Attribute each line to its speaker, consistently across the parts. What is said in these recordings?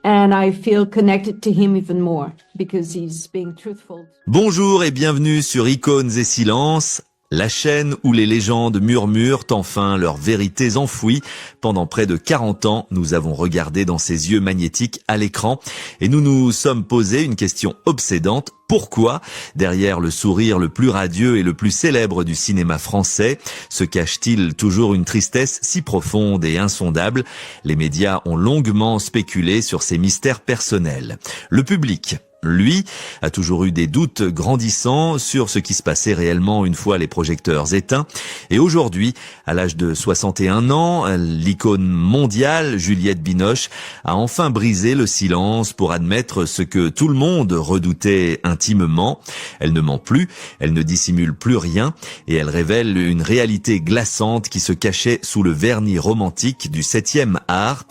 Speaker 1: And I feel connected to him even more because he's being truthful.
Speaker 2: Bonjour et bienvenue sur Icônes et Silences, la chaîne où les légendes murmurent enfin leurs vérités enfouies. Pendant près de 40 ans, nous avons regardé dans ses yeux magnétiques à l'écran et nous nous sommes posé une question obsédante. Pourquoi, derrière le sourire le plus radieux et le plus célèbre du cinéma français, se cache-t-il toujours une tristesse si profonde et insondable? Les médias ont longuement spéculé sur ces mystères personnels. Le public, lui, a toujours eu des doutes grandissants sur ce qui se passait réellement une fois les projecteurs éteints. Et aujourd'hui, à l'âge de 61 ans, l'icône mondiale, Juliette Binoche, a enfin brisé le silence pour admettre ce que tout le monde redoutait intimement. Elle ne ment plus, elle ne dissimule plus rien, et elle révèle une réalité glaçante qui se cachait sous le vernis romantique du 7e art.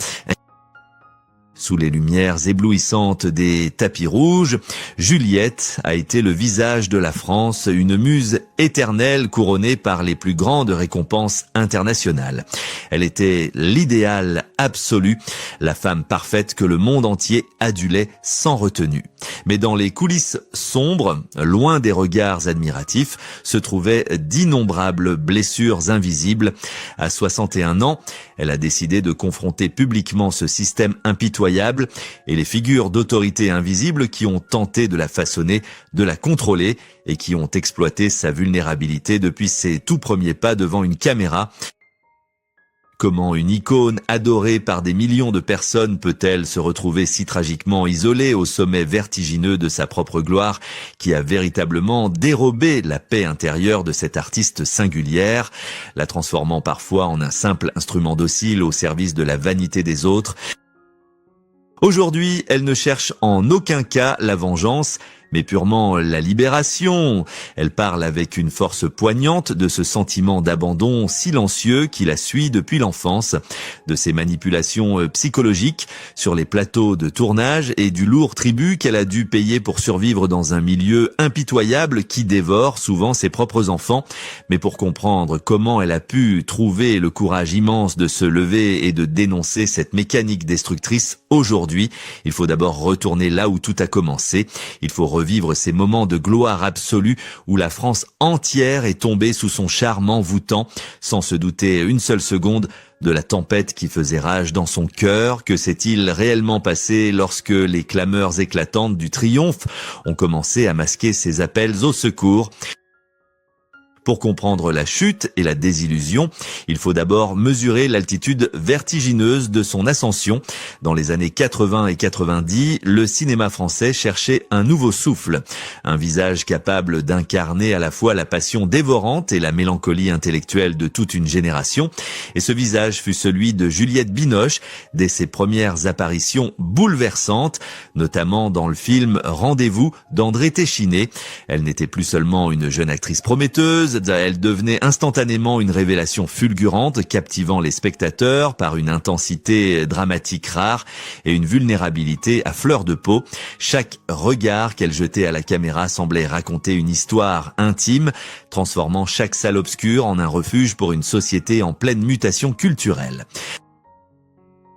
Speaker 2: Sous les lumières éblouissantes des tapis rouges, Juliette a été le visage de la France, une muse éternelle couronnée par les plus grandes récompenses internationales. Elle était l'idéal absolu, la femme parfaite que le monde entier adulait sans retenue. Mais dans les coulisses sombres, loin des regards admiratifs, se trouvaient d'innombrables blessures invisibles. À 61 ans, elle a décidé de confronter publiquement ce système impitoyable et les figures d'autorité invisibles qui ont tenté de la façonner, de la contrôler et qui ont exploité sa vulnérabilité depuis ses tout premiers pas devant une caméra. Comment une icône adorée par des millions de personnes peut-elle se retrouver si tragiquement isolée au sommet vertigineux de sa propre gloire qui a véritablement dérobé la paix intérieure de cette artiste singulière, la transformant parfois en un simple instrument docile au service de la vanité des autres? Aujourd'hui, elle ne cherche en aucun cas la vengeance, mais purement la libération. Elle parle avec une force poignante de ce sentiment d'abandon silencieux qui la suit depuis l'enfance, de ses manipulations psychologiques sur les plateaux de tournage et du lourd tribut qu'elle a dû payer pour survivre dans un milieu impitoyable qui dévore souvent ses propres enfants. Mais pour comprendre comment elle a pu trouver le courage immense de se lever et de dénoncer cette mécanique destructrice aujourd'hui, il faut d'abord retourner là où tout a commencé. Il faut revivre ces moments de gloire absolue où la France entière est tombée sous son charme envoûtant, sans se douter une seule seconde de la tempête qui faisait rage dans son cœur. Que s'est-il réellement passé lorsque les clameurs éclatantes du triomphe ont commencé à masquer ses appels au secours? Pour comprendre la chute et la désillusion, il faut d'abord mesurer l'altitude vertigineuse de son ascension. Dans les années 80 et 90, le cinéma français cherchait un nouveau souffle, un visage capable d'incarner à la fois la passion dévorante et la mélancolie intellectuelle de toute une génération. Et ce visage fut celui de Juliette Binoche, dès ses premières apparitions bouleversantes, notamment dans le film Rendez-vous d'André Téchiné. Elle n'était plus seulement une jeune actrice prometteuse, elle devenait instantanément une révélation fulgurante, captivant les spectateurs par une intensité dramatique rare et une vulnérabilité à fleur de peau. Chaque regard qu'elle jetait à la caméra semblait raconter une histoire intime, transformant chaque salle obscure en un refuge pour une société en pleine mutation culturelle.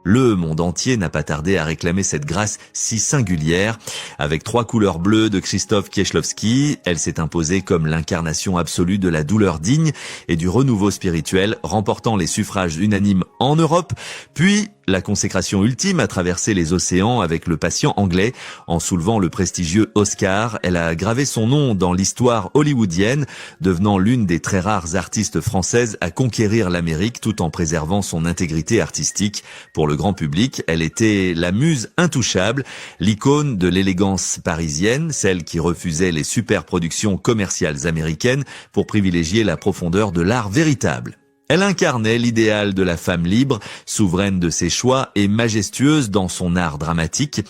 Speaker 2: Le monde entier n'a pas tardé à réclamer cette grâce si singulière. Avec 3 couleurs bleues de Krzysztof Kieślowski, elle s'est imposée comme l'incarnation absolue de la douleur digne et du renouveau spirituel, remportant les suffrages unanimes en Europe, puis la consécration ultime a traversé les océans avec Le Patient anglais. En soulevant le prestigieux Oscar, elle a gravé son nom dans l'histoire hollywoodienne, devenant l'une des très rares artistes françaises à conquérir l'Amérique tout en préservant son intégrité artistique. Pour le grand public, elle était la muse intouchable, l'icône de l'élégance parisienne, celle qui refusait les superproductions commerciales américaines pour privilégier la profondeur de l'art véritable. Elle incarnait l'idéal de la femme libre, souveraine de ses choix et majestueuse dans son art dramatique.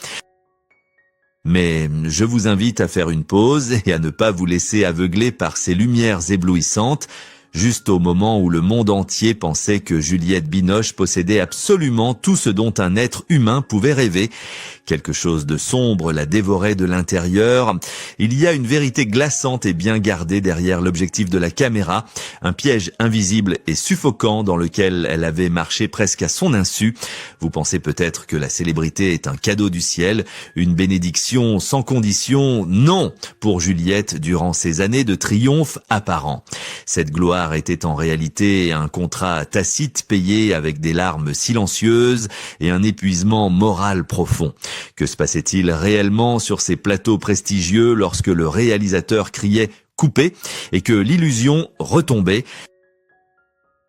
Speaker 2: Mais je vous invite à faire une pause et à ne pas vous laisser aveugler par ces lumières éblouissantes. juste au moment où le monde entier pensait que Juliette Binoche possédait absolument tout ce dont un être humain pouvait rêver. Quelque chose de sombre la dévorait de l'intérieur. Il y a une vérité glaçante et bien gardée derrière l'objectif de la caméra, un piège invisible et suffocant dans lequel elle avait marché presque à son insu. Vous pensez peut-être que la célébrité est un cadeau du ciel, une bénédiction sans condition. Non, pour Juliette, durant ces années de triomphe apparent. Cette gloire était en réalité un contrat tacite payé avec des larmes silencieuses et un épuisement moral profond. Que se passait-il réellement sur ces plateaux prestigieux lorsque le réalisateur criait « coupé » et que l'illusion retombait ?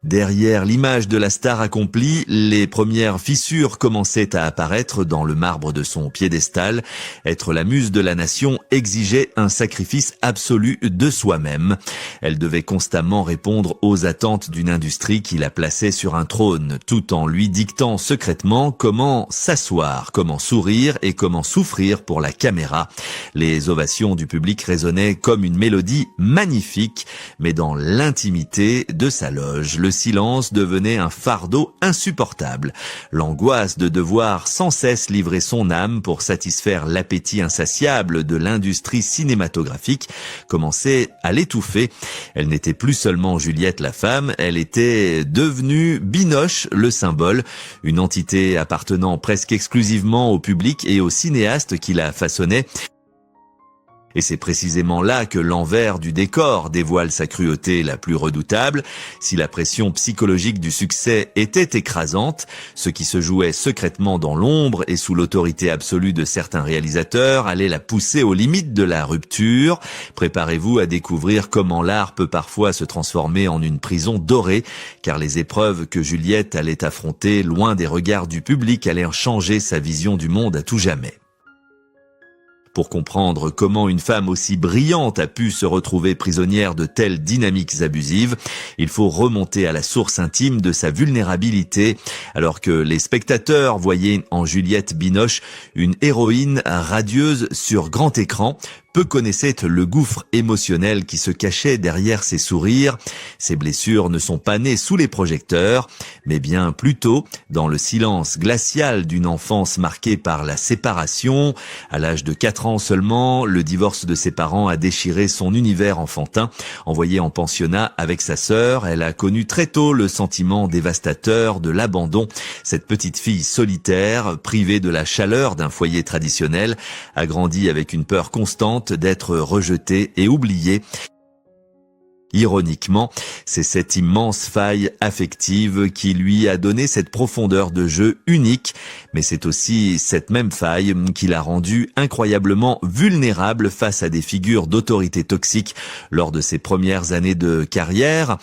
Speaker 2: Derrière l'image de la star accomplie, les premières fissures commençaient à apparaître dans le marbre de son piédestal. Être la muse de la nation exigeait un sacrifice absolu de soi-même. Elle devait constamment répondre aux attentes d'une industrie qui la plaçait sur un trône, tout en lui dictant secrètement comment s'asseoir, comment sourire et comment souffrir pour la caméra. Les ovations du public résonnaient comme une mélodie magnifique, mais dans l'intimité de sa loge, le silence devenait un fardeau insupportable. L'angoisse de devoir sans cesse livrer son âme pour satisfaire l'appétit insatiable de l'industrie cinématographique commençait à l'étouffer. Elle n'était plus seulement Juliette la femme, elle était devenue Binoche le symbole, une entité appartenant presque exclusivement au public et aux cinéastes qui la façonnaient. Et c'est précisément là que l'envers du décor dévoile sa cruauté la plus redoutable. Si la pression psychologique du succès était écrasante, ce qui se jouait secrètement dans l'ombre et sous l'autorité absolue de certains réalisateurs allait la pousser aux limites de la rupture. Préparez-vous à découvrir comment l'art peut parfois se transformer en une prison dorée, car les épreuves que Juliette allait affronter, loin des regards du public, allaient changer sa vision du monde à tout jamais. Pour comprendre comment une femme aussi brillante a pu se retrouver prisonnière de telles dynamiques abusives, il faut remonter à la source intime de sa vulnérabilité, alors que les spectateurs voyaient en Juliette Binoche une héroïne radieuse sur grand écran. Peu connaissaient le gouffre émotionnel qui se cachait derrière ses sourires. Ces blessures ne sont pas nées sous les projecteurs, mais bien plutôt dans le silence glacial d'une enfance marquée par la séparation. À l'âge de 4 ans seulement, le divorce de ses parents a déchiré son univers enfantin. Envoyée en pensionnat avec sa sœur, elle a connu très tôt le sentiment dévastateur de l'abandon. Cette petite fille solitaire, privée de la chaleur d'un foyer traditionnel, a grandi avec une peur constante d'être rejetée et oubliée. Ironiquement, c'est cette immense faille affective qui lui a donné cette profondeur de jeu unique, mais c'est aussi cette même faille qui l'a rendue incroyablement vulnérable face à des figures d'autorité toxique lors de ses premières années de carrière.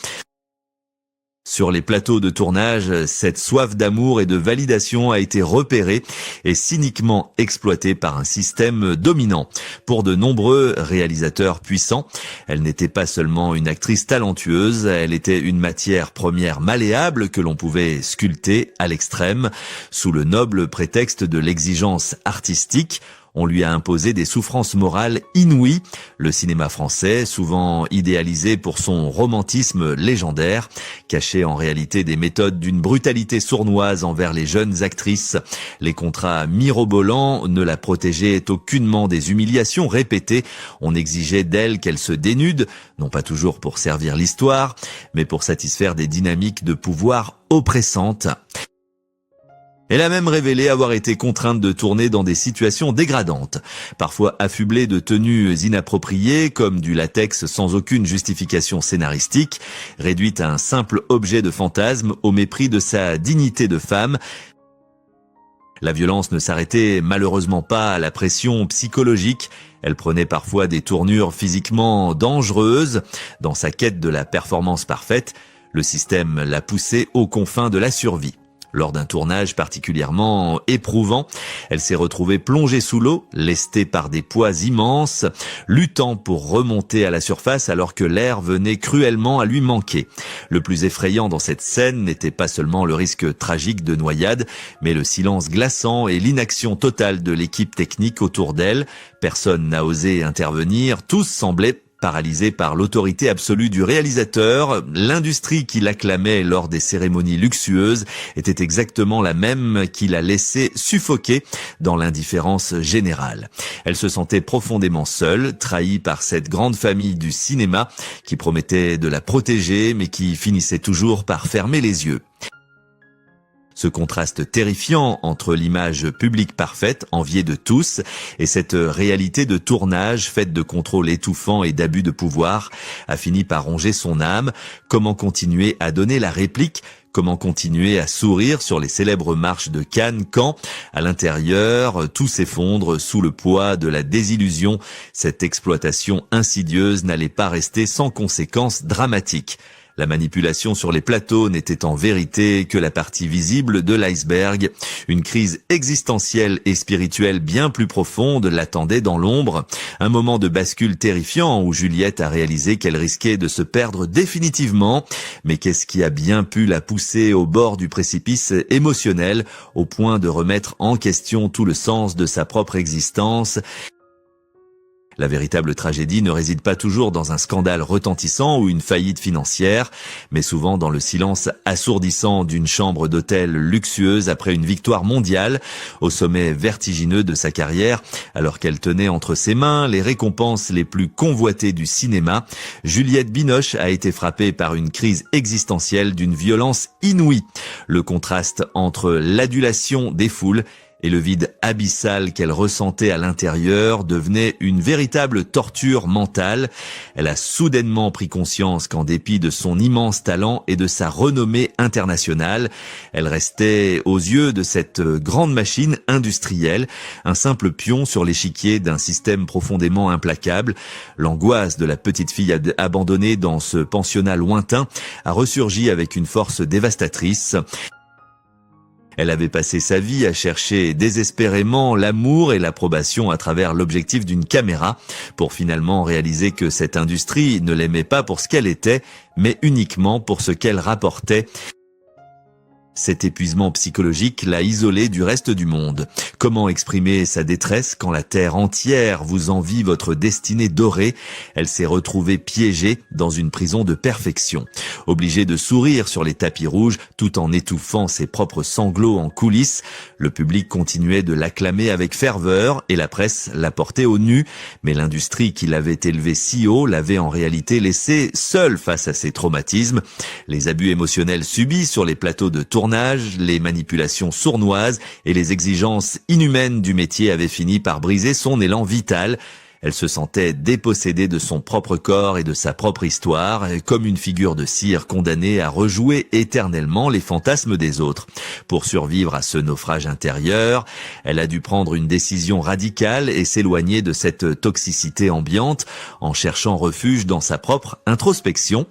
Speaker 2: Sur les plateaux de tournage, cette soif d'amour et de validation a été repérée et cyniquement exploitée par un système dominant. Pour de nombreux réalisateurs puissants, elle n'était pas seulement une actrice talentueuse, elle était une matière première malléable que l'on pouvait sculpter à l'extrême, sous le noble prétexte de l'exigence artistique. On lui a imposé des souffrances morales inouïes. Le cinéma français, souvent idéalisé pour son romantisme légendaire, cachait en réalité des méthodes d'une brutalité sournoise envers les jeunes actrices. Les contrats mirobolants ne la protégeaient aucunement des humiliations répétées. On exigeait d'elle qu'elle se dénude, non pas toujours pour servir l'histoire, mais pour satisfaire des dynamiques de pouvoir oppressantes. Elle a même révélé avoir été contrainte de tourner dans des situations dégradantes, parfois affublée de tenues inappropriées comme du latex sans aucune justification scénaristique, réduite à un simple objet de fantasme au mépris de sa dignité de femme. La violence ne s'arrêtait malheureusement pas à la pression psychologique. Elle prenait parfois des tournures physiquement dangereuses. Dans sa quête de la performance parfaite, le système l'a poussée aux confins de la survie. Lors d'un tournage particulièrement éprouvant, elle s'est retrouvée plongée sous l'eau, lestée par des poids immenses, luttant pour remonter à la surface alors que l'air venait cruellement à lui manquer. Le plus effrayant dans cette scène n'était pas seulement le risque tragique de noyade, mais le silence glaçant et l'inaction totale de l'équipe technique autour d'elle. Personne n'a osé intervenir, tous semblaient Paralysée par l'autorité absolue du réalisateur, l'industrie qui l'acclamait lors des cérémonies luxueuses était exactement la même qui l'a laissé suffoquer dans l'indifférence générale. Elle se sentait profondément seule, trahie par cette grande famille du cinéma qui promettait de la protéger mais qui finissait toujours par fermer les yeux. Ce contraste terrifiant entre l'image publique parfaite, enviée de tous, et cette réalité de tournage faite de contrôle étouffant et d'abus de pouvoir a fini par ronger son âme. Comment continuer à donner la réplique ? Comment continuer à sourire sur les célèbres marches de Cannes quand, à l'intérieur, tout s'effondre sous le poids de la désillusion? Cette exploitation insidieuse n'allait pas rester sans conséquences dramatiques. La manipulation sur les plateaux n'était en vérité que la partie visible de l'iceberg. Une crise existentielle et spirituelle bien plus profonde l'attendait dans l'ombre. Un moment de bascule terrifiant où Juliette a réalisé qu'elle risquait de se perdre définitivement. Mais qu'est-ce qui a bien pu la pousser au bord du précipice émotionnel, au point de remettre en question tout le sens de sa propre existence ? La véritable tragédie ne réside pas toujours dans un scandale retentissant ou une faillite financière, mais souvent dans le silence assourdissant d'une chambre d'hôtel luxueuse après une victoire mondiale, au sommet vertigineux de sa carrière, alors qu'elle tenait entre ses mains les récompenses les plus convoitées du cinéma. Juliette Binoche a été frappée par une crise existentielle d'une violence inouïe. Le contraste entre l'adulation des foules et le vide abyssal qu'elle ressentait à l'intérieur devenait une véritable torture mentale. Elle a soudainement pris conscience qu'en dépit de son immense talent et de sa renommée internationale, elle restait aux yeux de cette grande machine industrielle, un simple pion sur l'échiquier d'un système profondément implacable. L'angoisse de la petite fille abandonnée dans ce pensionnat lointain a ressurgi avec une force dévastatrice. Elle avait passé sa vie à chercher désespérément l'amour et l'approbation à travers l'objectif d'une caméra, pour finalement réaliser que cette industrie ne l'aimait pas pour ce qu'elle était, mais uniquement pour ce qu'elle rapportait. Cet épuisement psychologique l'a isolée du reste du monde. Comment exprimer sa détresse quand la terre entière vous envie votre destinée dorée? Elle s'est retrouvée piégée dans une prison de perfection. Obligée de sourire sur les tapis rouges tout en étouffant ses propres sanglots en coulisses, le public continuait de l'acclamer avec ferveur et la presse la portait au nu. Mais l'industrie qui l'avait élevée si haut l'avait en réalité laissée seule face à ses traumatismes. Les abus émotionnels subis sur les plateaux de tournage, les manipulations sournoises et les exigences inhumaines du métier avaient fini par briser son élan vital. Elle se sentait dépossédée de son propre corps et de sa propre histoire, comme une figure de cire condamnée à rejouer éternellement les fantasmes des autres. Pour survivre à ce naufrage intérieur, elle a dû prendre une décision radicale et s'éloigner de cette toxicité ambiante en cherchant refuge dans sa propre introspection.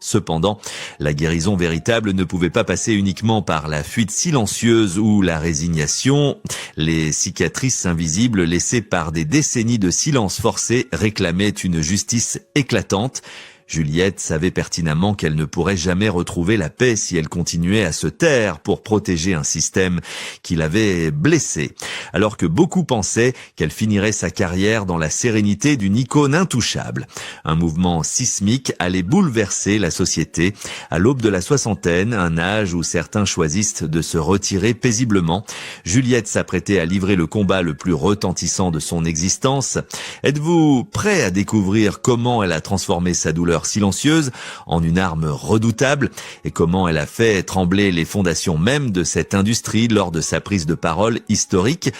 Speaker 2: Cependant, la guérison véritable ne pouvait pas passer uniquement par la fuite silencieuse ou la résignation. Les cicatrices invisibles laissées par des décennies de silence forcé réclamaient une justice éclatante. Juliette savait pertinemment qu'elle ne pourrait jamais retrouver la paix si elle continuait à se taire pour protéger un système qui l'avait blessée, alors que beaucoup pensaient qu'elle finirait sa carrière dans la sérénité d'une icône intouchable. Un mouvement sismique allait bouleverser la société. À l'aube de la soixantaine, un âge où certains choisissent de se retirer paisiblement, Juliette s'apprêtait à livrer le combat le plus retentissant de son existence. Êtes-vous prêt à découvrir comment elle a transformé sa douleur silencieuse en une arme redoutable et comment elle a fait trembler les fondations mêmes de cette industrie lors de sa prise de parole historique?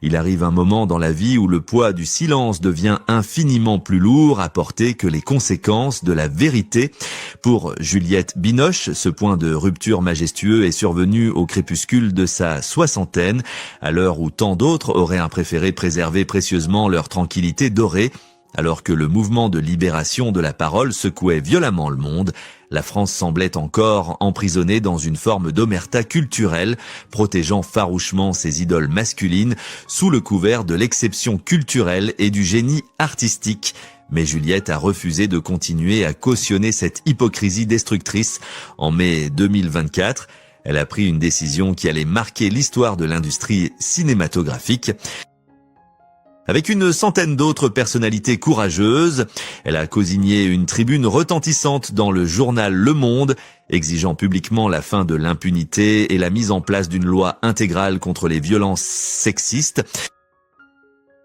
Speaker 2: Il arrive un moment dans la vie où le poids du silence devient infiniment plus lourd à porter que les conséquences de la vérité. Pour Juliette Binoche, ce point de rupture majestueux est survenu au crépuscule de sa soixantaine, à l'heure où tant d'autres auraient préféré préserver précieusement leur tranquillité dorée. Alors que le mouvement de libération de la parole secouait violemment le monde, la France semblait encore emprisonnée dans une forme d'omerta culturelle, protégeant farouchement ses idoles masculines sous le couvert de l'exception culturelle et du génie artistique. Mais Juliette a refusé de continuer à cautionner cette hypocrisie destructrice. En mai 2024, elle a pris une décision qui allait marquer l'histoire de l'industrie cinématographique. Avec une centaine d'autres personnalités courageuses, elle a cosigné une tribune retentissante dans le journal Le Monde, exigeant publiquement la fin de l'impunité et la mise en place d'une loi intégrale contre les violences sexistes.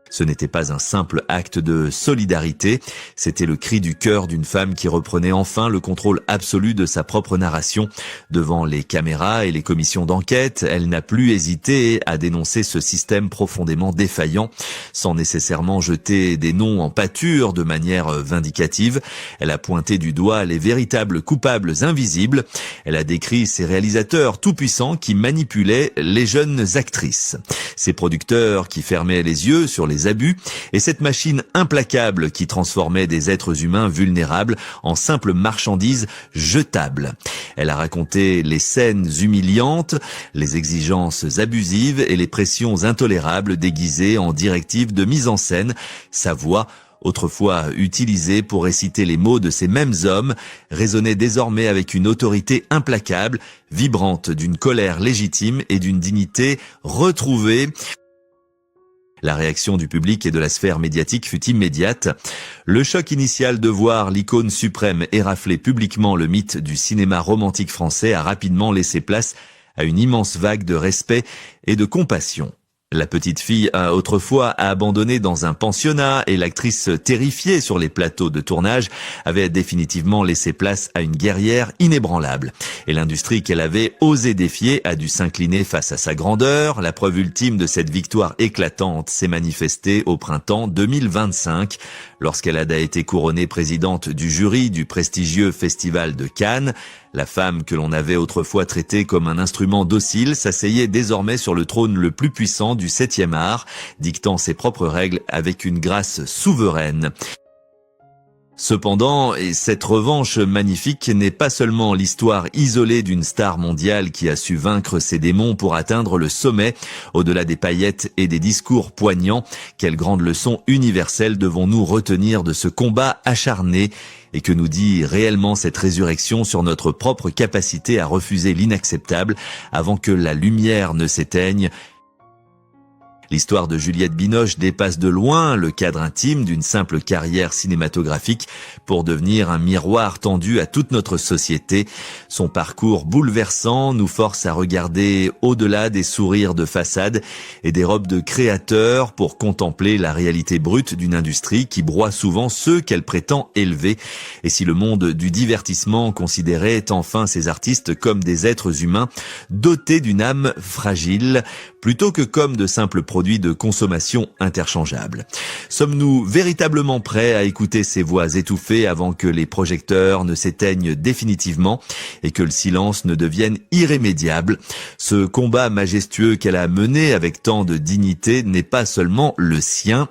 Speaker 2: Ce n'était pas un simple acte de solidarité, c'était le cri du cœur d'une femme qui reprenait enfin le contrôle absolu de sa propre narration. Devant les caméras et les commissions d'enquête, elle n'a plus hésité à dénoncer ce système profondément défaillant, sans nécessairement jeter des noms en pâture de manière vindicative. Elle a pointé du doigt les véritables coupables invisibles. Elle a décrit ces réalisateurs tout-puissants qui manipulaient les jeunes actrices, ces producteurs qui fermaient les yeux sur les abus, et cette machine implacable qui transformait des êtres humains vulnérables en simples marchandises jetables. Elle a raconté les scènes humiliantes, les exigences abusives et les pressions intolérables déguisées en directives de mise en scène. Sa voix, autrefois utilisée pour réciter les mots de ces mêmes hommes, résonnait désormais avec une autorité implacable, vibrante d'une colère légitime et d'une dignité retrouvée. La réaction du public et de la sphère médiatique fut immédiate. Le choc initial de voir l'icône suprême érafler publiquement le mythe du cinéma romantique français a rapidement laissé place à une immense vague de respect et de compassion. La petite fille a autrefois abandonné dans un pensionnat et l'actrice terrifiée sur les plateaux de tournage avait définitivement laissé place à une guerrière inébranlable. Et l'industrie qu'elle avait osé défier a dû s'incliner face à sa grandeur. La preuve ultime de cette victoire éclatante s'est manifestée au printemps 2025, lorsqu'elle a été couronnée présidente du jury du prestigieux Festival de Cannes. La femme que l'on avait autrefois traitée comme un instrument docile s'asseyait désormais sur le trône le plus puissant du 7e art, dictant ses propres règles avec une grâce souveraine. Cependant, et cette revanche magnifique n'est pas seulement l'histoire isolée d'une star mondiale qui a su vaincre ses démons pour atteindre le sommet, au-delà des paillettes et des discours poignants. Quelle grande leçon universelle devons-nous retenir de ce combat acharné, et que nous dit réellement cette résurrection sur notre propre capacité à refuser l'inacceptable avant que la lumière ne s'éteigne. L'histoire de Juliette Binoche dépasse de loin le cadre intime d'une simple carrière cinématographique pour devenir un miroir tendu à toute notre société. Son parcours bouleversant nous force à regarder au-delà des sourires de façade et des robes de créateurs pour contempler la réalité brute d'une industrie qui broie souvent ceux qu'elle prétend élever. Et si le monde du divertissement considérait enfin ces artistes comme des êtres humains dotés d'une âme fragile, plutôt que comme de simples produits de consommation interchangeables. Sommes-nous véritablement prêts à écouter ces voix étouffées avant que les projecteurs ne s'éteignent définitivement et que le silence ne devienne irrémédiable? Ce combat majestueux qu'elle a mené avec tant de dignité n'est pas seulement le sien.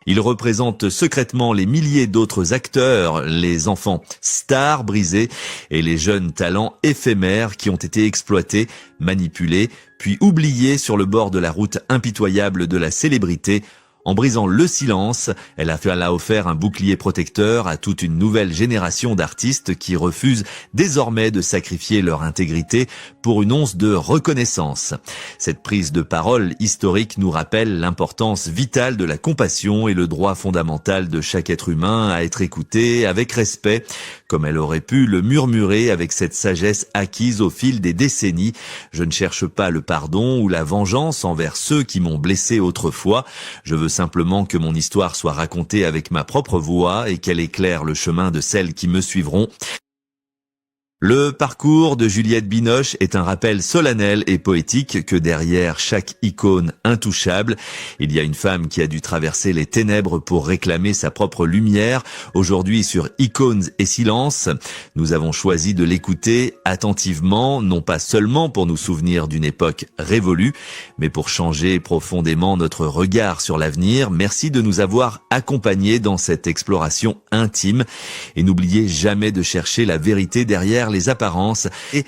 Speaker 2: Il représente secrètement les milliers d'autres acteurs, les enfants stars brisés et les jeunes talents éphémères qui ont été exploités, manipulés, puis oubliés sur le bord de la route impitoyable de la célébrité. En brisant le silence, elle a offert un bouclier protecteur à toute une nouvelle génération d'artistes qui refusent désormais de sacrifier leur intégrité pour une once de reconnaissance. Cette prise de parole historique nous rappelle l'importance vitale de la compassion et le droit fondamental de chaque être humain à être écouté avec respect, comme elle aurait pu le murmurer avec cette sagesse acquise au fil des décennies. Je ne cherche pas le pardon ou la vengeance envers ceux qui m'ont blessé autrefois. Je veux simplement que mon histoire soit racontée avec ma propre voix et qu'elle éclaire le chemin de celles qui me suivront. Le parcours de Juliette Binoche est un rappel solennel et poétique que derrière chaque icône intouchable, il y a une femme qui a dû traverser les ténèbres pour réclamer sa propre lumière. Aujourd'hui sur Icônes et Silence, nous avons choisi de l'écouter attentivement, non pas seulement pour nous souvenir d'une époque révolue, mais pour changer profondément notre regard sur l'avenir. Merci de nous avoir accompagnés dans cette exploration intime et n'oubliez jamais de chercher la vérité derrière les apparences et